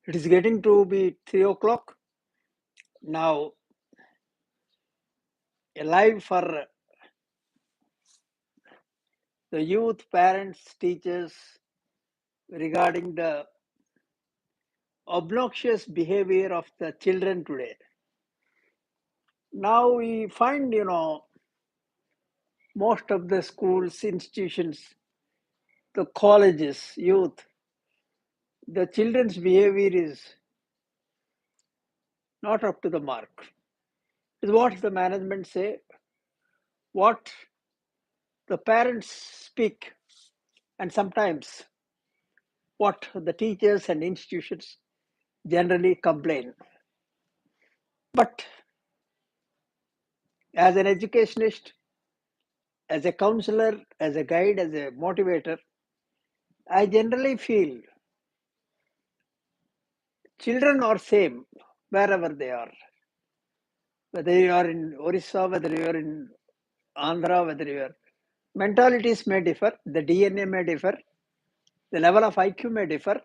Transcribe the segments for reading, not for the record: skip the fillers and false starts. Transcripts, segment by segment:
It is getting to be 3 o'clock. Now, a live for the youth, parents, teachers regarding the obnoxious behavior of the children today. Now we find, most of the schools, institutions, the colleges, youth, the children's behavior is not up to the mark. Is what the management say, what the parents speak, and sometimes what the teachers and institutions generally complain. But as an educationist, as a counselor, as a guide, as a motivator, I generally feel children are same wherever they are. Whether you are in Orissa, whether you are in Andhra, whether you are mentalities may differ, the DNA may differ, the level of IQ may differ,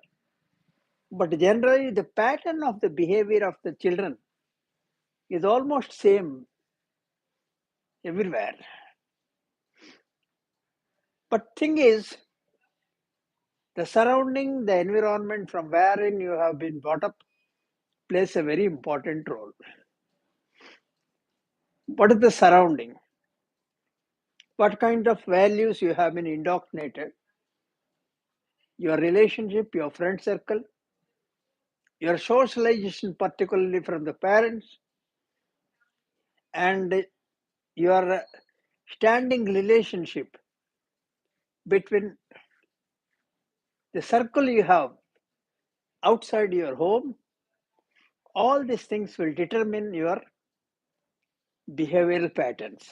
but generally the pattern of the behavior of the children is almost same everywhere. But thing is, the surrounding, the environment from wherein you have been brought up plays a very important role. What is the surrounding? What kind of values you have been indoctrinated? Your relationship, your friend circle, your socialization, particularly from the parents, and your standing relationship between the circle you have outside your home, all these things will determine your behavioral patterns.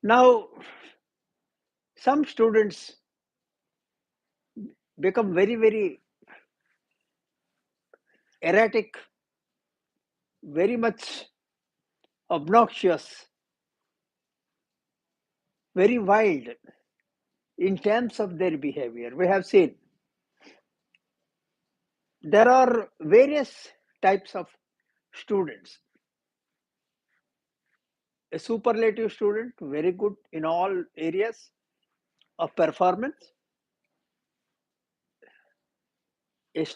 Now, some students become very, very erratic, very much obnoxious, very wild in terms of their behavior. We have seen there are various types of students. A superlative student, very good in all areas of performance. A,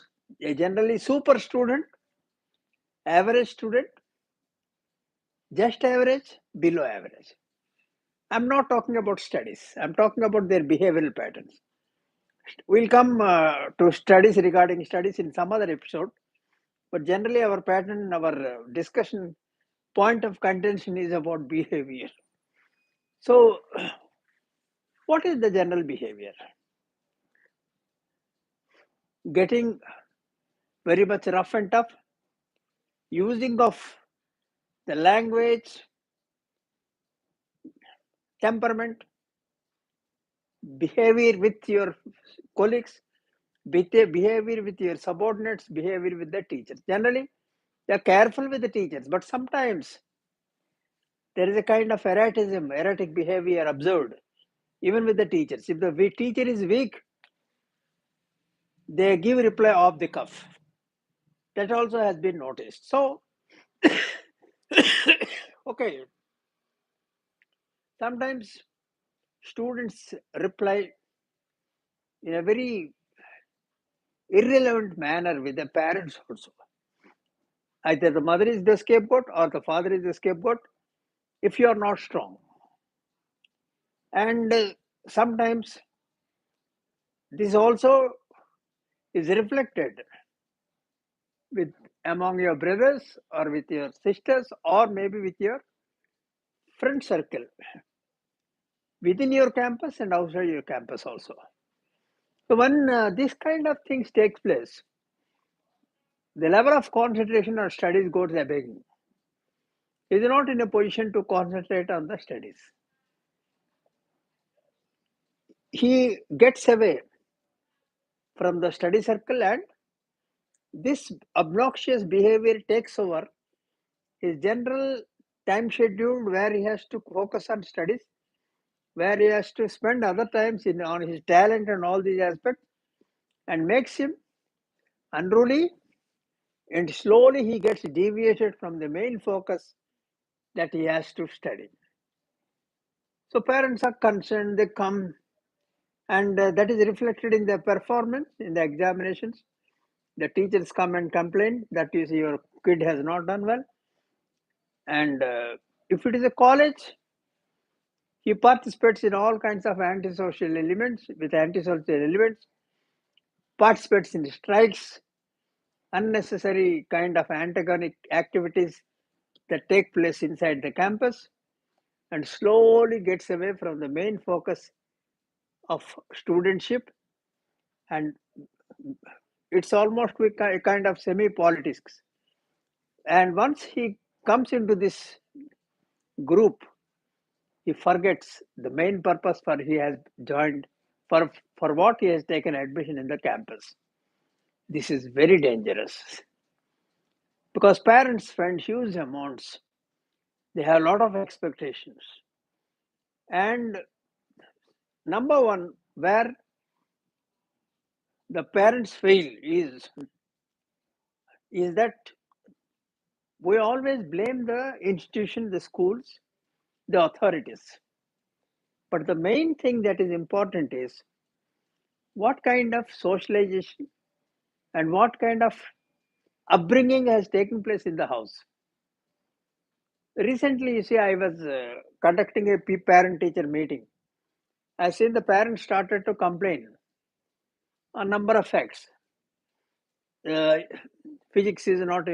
a generally super student, average student, just average, below average. I'm not talking about studies. I'm talking about their behavioral patterns. We'll come to studies regarding studies in some other episode. But generally, our pattern, our discussion point of contention is about behavior. So, what is the general behavior? Getting very much rough and tough, using of the language, temperament, behavior with your colleagues, behavior with your subordinates, behavior with the teachers. Generally, they are careful with the teachers, but sometimes there is a kind of erratic behavior observed, even with the teachers. If the teacher is weak, they give reply off the cuff. That also has been noticed. So, okay, sometimes students reply in a very irrelevant manner with the parents also. Either the mother is the scapegoat or the father is the scapegoat if you are not strong. And sometimes this also is reflected with among your brothers or with your sisters or maybe with your friend circle within your campus and outside your campus also. So when this kind of things takes place, the level of concentration on studies goes begging. He is not in a position to concentrate on the studies. He gets away from the study circle and this obnoxious behavior takes over his general time schedule where he has to focus on studies, where he has to spend other times on his talent and all these aspects. and makes him unruly, and slowly he gets deviated from the main focus that he has to study. So parents are concerned, they come, and that is reflected in their performance in the examinations. The teachers come and complain that you see your kid has not done well. And if it is a college, he participates in all kinds of antisocial elements, with antisocial elements, participates in strikes, unnecessary kind of antagonic activities that take place inside the campus, and slowly gets away from the main focus of studentship. And it's almost a kind of semi-politics. And once he comes into this group, he forgets the main purpose for he has joined, for what he has taken admission in the campus. This is very dangerous because parents spend huge amounts. They have a lot of expectations. And number one, where the parents fail is that we always blame the institution, the schools, the authorities. But the main thing that is important is what kind of socialization and what kind of upbringing has taken place in the house. Recently, you see, I was conducting a parent teacher meeting. I seen the parents started to complain on number of facts. Uh, Physics is not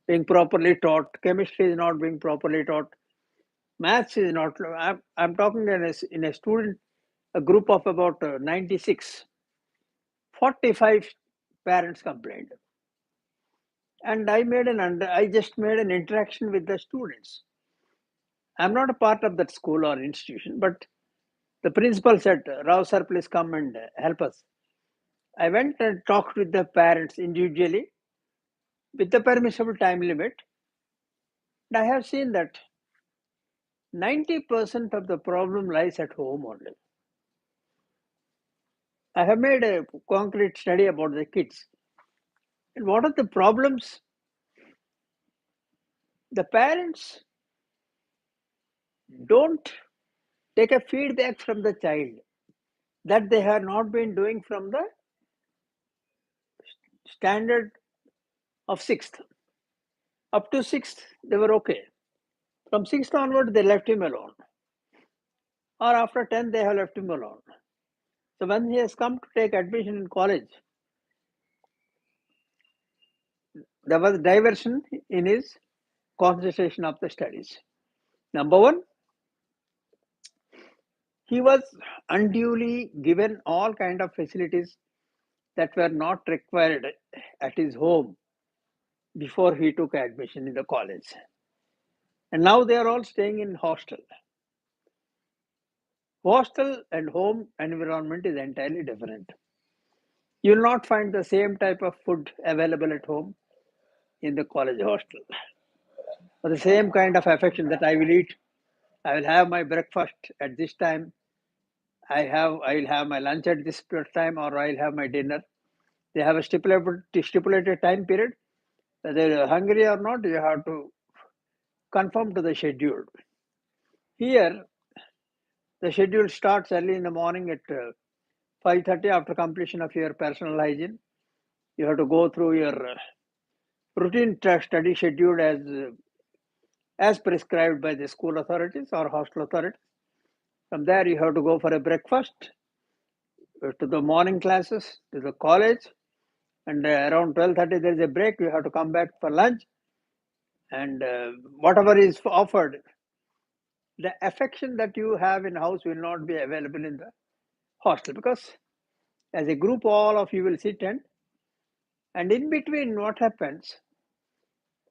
being properly taught, chemistry is not being properly taught, maths is not. I'm talking in a student, a group of about 96, 45 parents complained. And I just made an interaction with the students. I'm not a part of that school or institution, but the principal said, Rao sir, please come and help us. I went and talked with the parents individually with the permissible time limit. And I have seen that 90% of the problem lies at home only. I have made a concrete study about the kids. And what are the problems? The parents don't take a feedback from the child that they have not been doing from the standard of sixth. Up to sixth, they were okay. From sixth onward, they left him alone. Or after 10, they have left him alone. So when he has come to take admission in college, there was diversion in his concentration of the studies. Number one, he was unduly given all kind of facilities that were not required at his home before he took admission in the college. And now they are all staying in hostel. Hostel and home environment is entirely different. You will not find the same type of food available at home in the college hostel. Or the same kind of affection that I will eat. I will have my breakfast at this time. I will have my lunch at this time, or I'll have my dinner. They have a stipulated time period. Whether you're hungry or not, you have to conform to the schedule. Here, the schedule starts early in the morning at 5:30 after completion of your personal hygiene. You have to go through your routine study schedule as prescribed by the school authorities or hostel authorities. From there, you have to go for a breakfast, to the morning classes, to the college, and around 12:30 there is a break. You have to come back for lunch, and whatever is offered, the affection that you have in house will not be available in the hostel, because as a group, all of you will sit and in between, what happens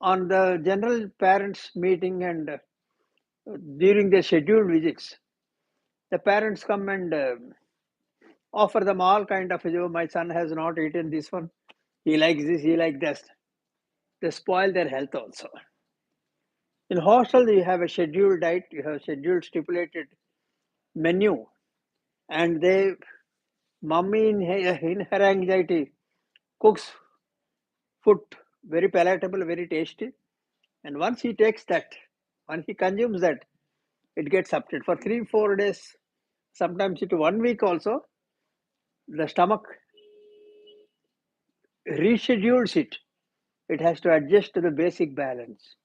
on the general parents meeting and during the scheduled visits, the parents come and offer them all kind of, my son has not eaten this one, he likes this, he likes this. They spoil their health also. In hostel, you have a scheduled diet, you have scheduled stipulated menu, and they Mummy in her anxiety cooks food very palatable, very tasty. And once he takes that, once he consumes that, it gets updated for 3 4 days, sometimes it 1 week also. The stomach reschedules it. It has to adjust to the basic balance.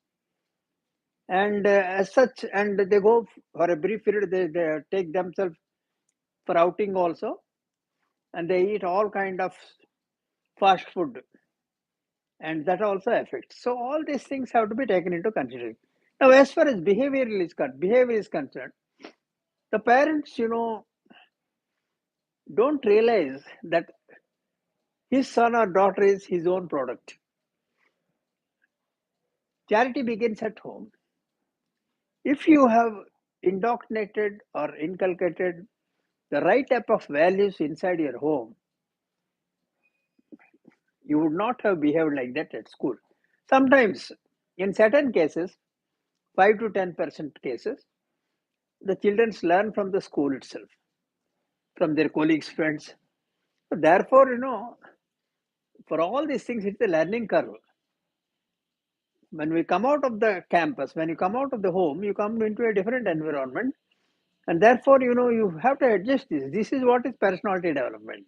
And as such, and they go for a brief period, they take themselves for outing also, and they eat all kind of fast food, and that also affects. So all these things have to be taken into consideration. Now, as far as behavior is concerned, the parents, don't realize that his son or daughter is his own product. Charity begins at home. If you have indoctrinated or inculcated the right type of values inside your home, you would not have behaved like that at school. Sometimes, in certain cases, 5 to 10% cases, the children learn from the school itself, from their colleagues, friends. So therefore, for all these things, it's a learning curve. When we come out of the campus, when you come out of the home, you come into a different environment. And therefore, you have to adjust this. This is what is personality development.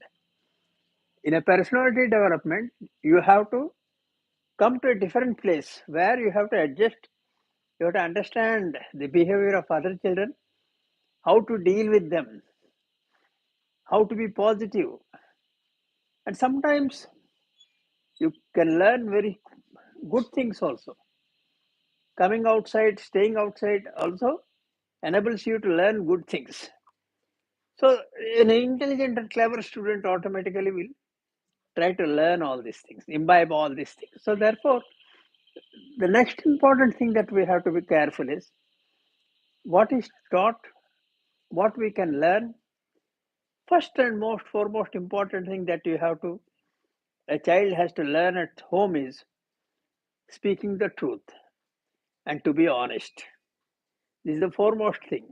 In a personality development, you have to come to a different place where you have to adjust. You have to understand the behavior of other children, how to deal with them, how to be positive. And sometimes you can learn very good things also. Coming outside, staying outside also enables you to learn good things. So, an intelligent and clever student automatically will try to learn all these things, imbibe all these things. So, therefore, the next important thing that we have to be careful is what is taught, what we can learn. First and most foremost important thing that you have to, a child has to learn at home is speaking the truth and to be honest. This is the foremost thing.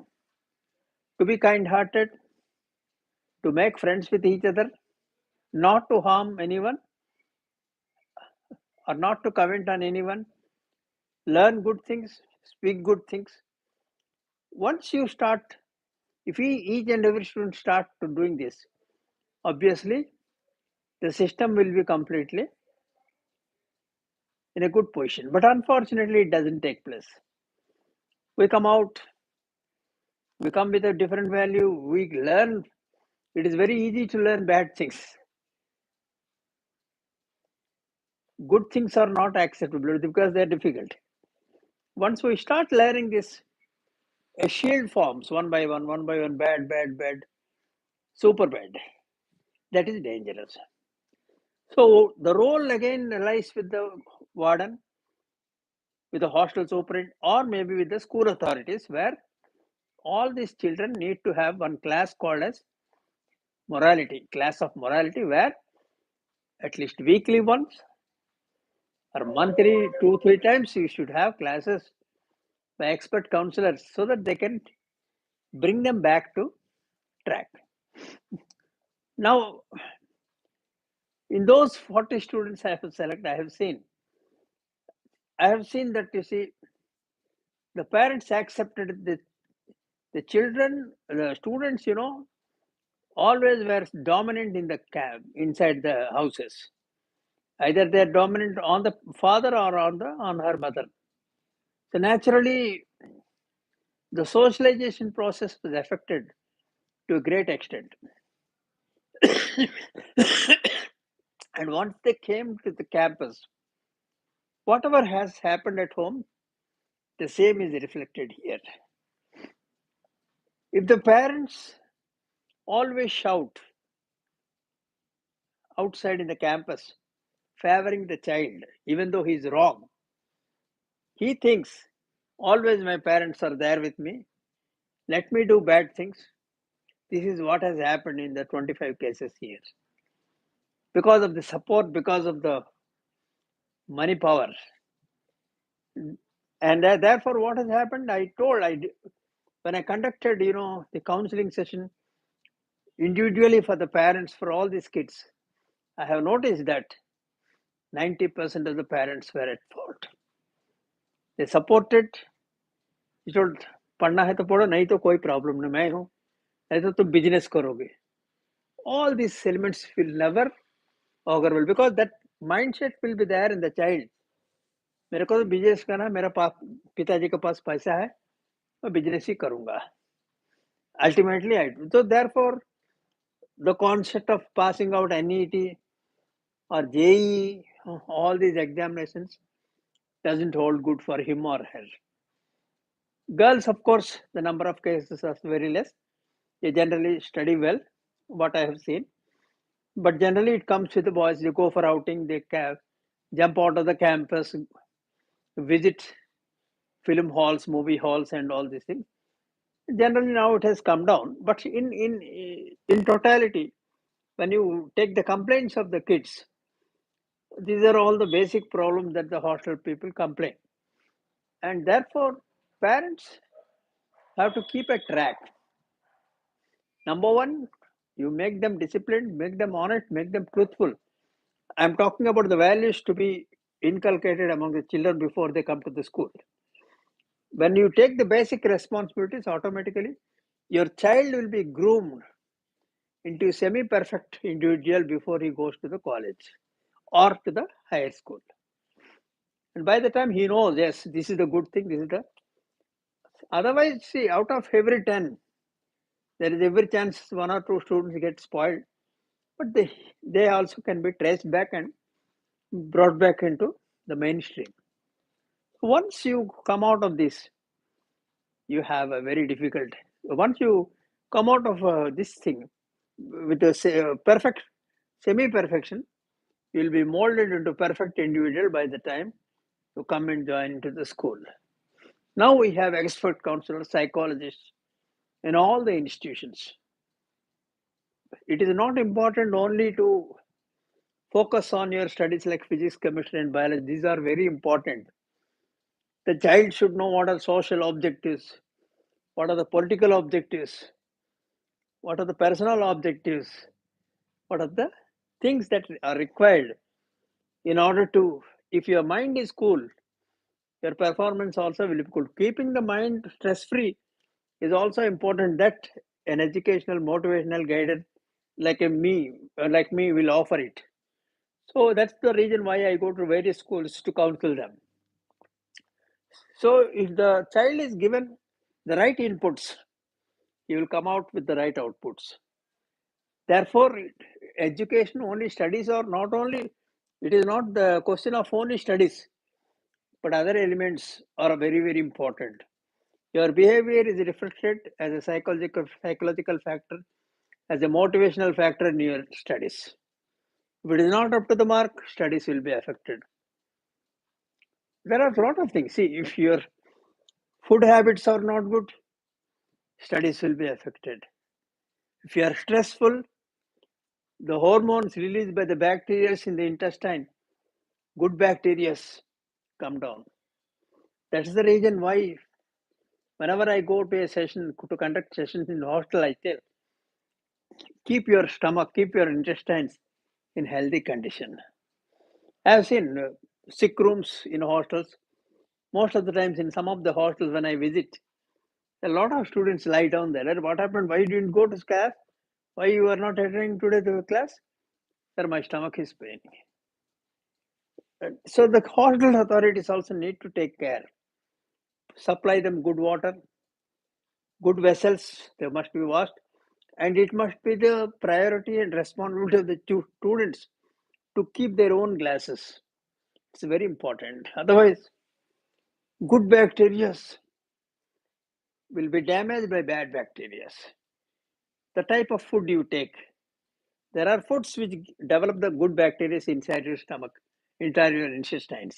To be kind hearted, to make friends with each other, not to harm anyone or not to comment on anyone, learn good things, speak good things. Once you start, if each and every student start to doing this, obviously the system will be completely in a good position. But unfortunately, it doesn't take place. We come out, we come with a different value, we learn. It is very easy to learn bad things. Good things are not acceptable because they are difficult. Once we start learning this, a shield forms one by one, bad, bad, bad, super bad. That is dangerous. So the role again lies with the warden, with the hostel superintendent, or maybe with the school authorities, where all these children need to have one class called as morality, class of morality, where at least weekly once or monthly 2 3 times you should have classes by expert counselors so that they can bring them back to track. Now, in those 40 students I have selected, I have seen that, you see, the parents accepted the children, the students, always were dominant in the inside the houses. Either they are dominant on the father or on her mother. So naturally, the socialization process was affected to a great extent. And once they came to the campus, whatever has happened at home, the same is reflected here. If the parents always shout outside in the campus, favoring the child, even though he's wrong, he thinks always my parents are there with me. Let me do bad things. This is what has happened in the 25 cases here. Because of the support, because of the money power. And therefore, what has happened? When I conducted, the counseling session, individually for the parents, for all these kids, I have noticed that 90% of the parents were at fault. They supported, you told, पढ़ना है तो पढ़ो, नहीं तो कोई problem नहीं, मैं हूँ, नहीं तो तुम बिजनेस करोगे. All these elements will never augur well because that mindset will be there in the child. मेरे को तो बिजनेस करना, मेरा पिताजी के पास पैसा है, मैं बिजनेस ही करूंगा. Ultimately, so therefore, the concept of passing out NET or JEE, all these examinations doesn't hold good for him or her. Girls, of course, the number of cases are very less. They generally study well, what I have seen. But generally, it comes with the boys. They go for outing, they jump out of the campus, visit film halls, movie halls, and all these things. Generally, now it has come down. But in totality, when you take the complaints of the kids, these are all the basic problems that the hostel people complain. And therefore, parents have to keep a track. Number one, you make them disciplined, make them honest, make them truthful. I'm talking about the values to be inculcated among the children before they come to the school. When you take the basic responsibilities, automatically your child will be groomed into a semi-perfect individual before he goes to the college or to the higher school. And by the time he knows, yes, this is the good thing, this is the. Otherwise, see, out of every 10, there is every chance one or two students get spoiled, but they also can be traced back and brought back into the mainstream. Once you come out of this, you have a very difficult. Once you come out of this thing with a perfect semi-perfection, you will be molded into perfect individual by the time you come and join into the school. Now we have expert counselors, psychologists in all the institutions. It is not important only to focus on your studies like physics, chemistry, and biology. These are very important. The child should know what are social objectives, what are the political objectives, what are the personal objectives, what are the things that are required in order to, if your mind is cool, your performance also will be cool. Keeping the mind stress free is also important, that an educational motivational guidance like me will offer it. So that's the reason why I go to various schools to counsel them. So if the child is given the right inputs, he will come out with the right outputs. Therefore, education only studies or not only, it is not the question of only studies, but other elements are very, very important. Your behavior is reflected as a psychological factor, as a motivational factor in your studies. If it is not up to the mark, studies will be affected. There are a lot of things. See, if your food habits are not good, studies will be affected. If you are stressful, the hormones released by the bacteria in the intestine, good bacteria, come down. That's the reason why whenever I go to a session, to conduct sessions in the hostel, I tell, keep your stomach, keep your intestines in healthy condition. I have seen sick rooms in hostels. Most of the times in some of the hostels when I visit, a lot of students lie down there. What happened? Why you didn't go to class? Why you are not attending today to the class? Sir, my stomach is paining. So the hostel authorities also need to take care. Supply them good water, good vessels, they must be washed, and it must be the priority and responsibility of the students to keep their own glasses. It's very important. Otherwise, good bacteria will be damaged by bad bacteria. The type of food you take. There are foods which develop the good bacteria inside your stomach, inside your intestines.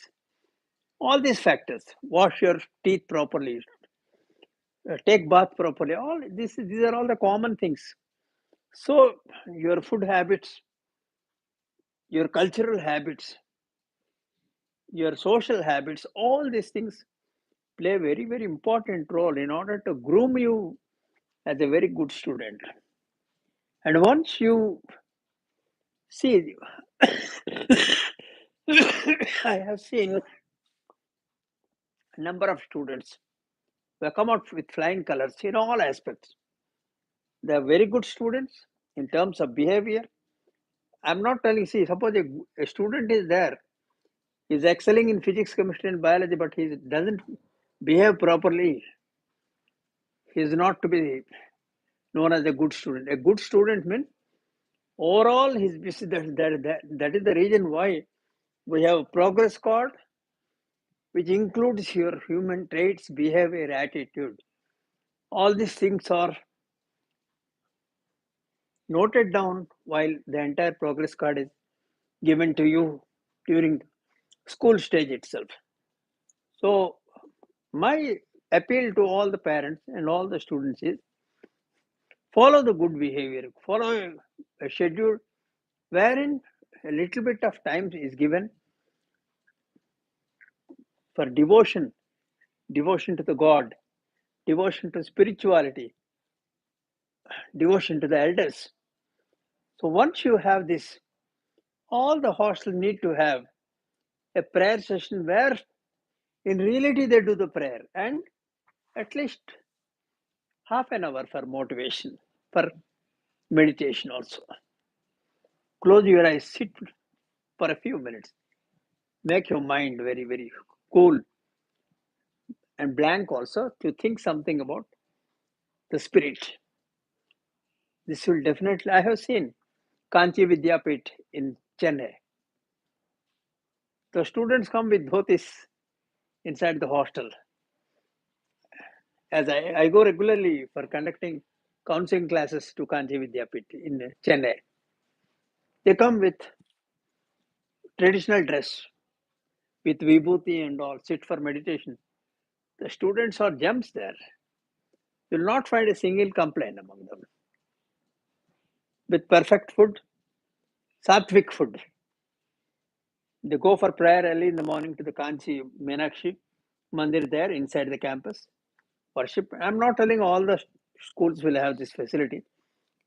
All these factors. Wash your teeth properly. Take bath properly. All these are all the common things. So your food habits, your cultural habits, your social habits, all these things play a very, very important role in order to groom you as a very good student. And once you see, I have seen a number of students who have come out with flying colors in all aspects. They are very good students in terms of behavior. I'm not telling, see, suppose a student is there, is excelling in physics, chemistry, and biology, but he doesn't behave properly. He is not to be known as a good student. A good student means overall that is the reason why we have a progress card which includes your human traits, behavior, attitude. All these things are noted down while the entire progress card is given to you during school stage itself. So my appeal to all the parents and all the students is follow the good behavior, follow a schedule wherein a little bit of time is given for devotion to the God, devotion to spirituality, devotion to the elders. So once you have this, all the hostels need to have a prayer session where in reality they do the prayer and at least half an hour for motivation, for meditation also. Close your eyes, sit for a few minutes, make your mind very, very cool and blank also to think something about the spirit. This will definitely, I have seen Kanchi Vidyapit in Chennai. The students come with dhotis inside the hostel. As I go regularly for conducting counseling classes to Kanchi Vidyapit in Chennai. They come with traditional dress, with vibhuti and all, sit for meditation. The students are gems there. You will not find a single complaint among them. With perfect food, sattvic food. They go for prayer early in the morning to the Kanchi Meenakshi Mandir there inside the campus. Worship. I'm not telling all the schools will have this facility.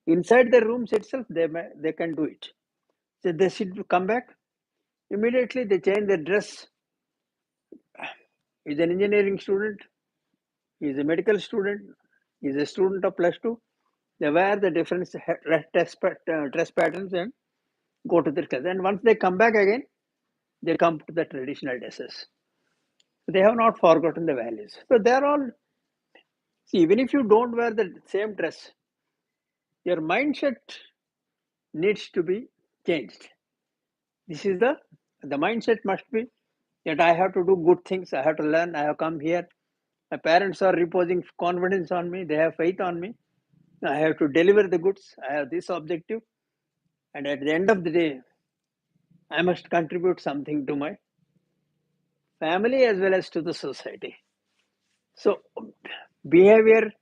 Inside the rooms itself, they can do it. So they should come back. Immediately they change their dress. He's an engineering student. He's a medical student. He's a student of plus two. They wear the different dress patterns and go to their class. And once they come back again, they come to the traditional dresses. They have not forgotten the values. So they're all, see, even if you don't wear the same dress, your mindset needs to be changed. This is the mindset must be that I have to do good things, I have to learn, I have come here. My parents are reposing confidence on me, they have faith on me. I have to deliver the goods, I have this objective, and at the end of the day, I must contribute something to my family as well as to the society. So, behavior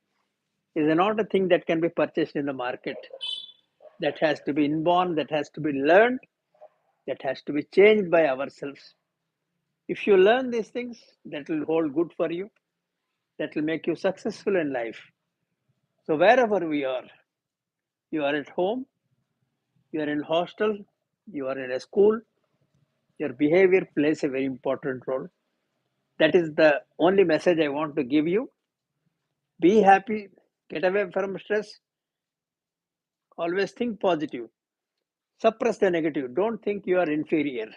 is not a thing that can be purchased in the market. That has to be inborn, that has to be learned, that has to be changed by ourselves. If you learn these things, that will hold good for you, that will make you successful in life. So, wherever we are, you are at home, you are in hostel, you are in a school, your behavior plays a very important role. That is the only message I want to give you. Be happy, get away from stress, always think positive, suppress the negative. Don't think you are inferior.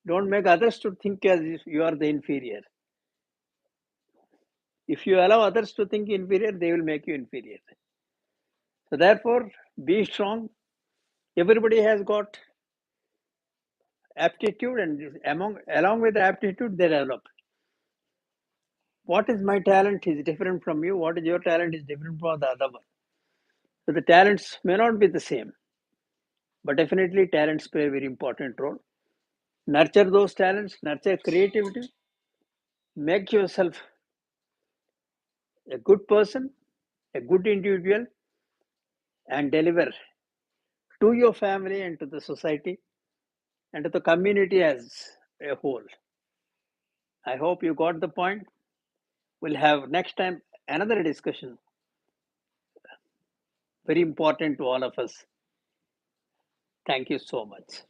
Don't make others to think as if you are the inferior. If you allow others to think inferior, they will make you inferior. So therefore, be strong. Everybody has got aptitude, and along with the aptitude, they develop. What is my talent is different from you. What is your talent is different from the other one. So the talents may not be the same, but definitely talents play a very important role. Nurture those talents, nurture creativity, make yourself a good person, a good individual, and deliver to your family and to the society and to the community as a whole. I hope you got the point. We'll have next time another discussion very important to all of us. Thank you so much.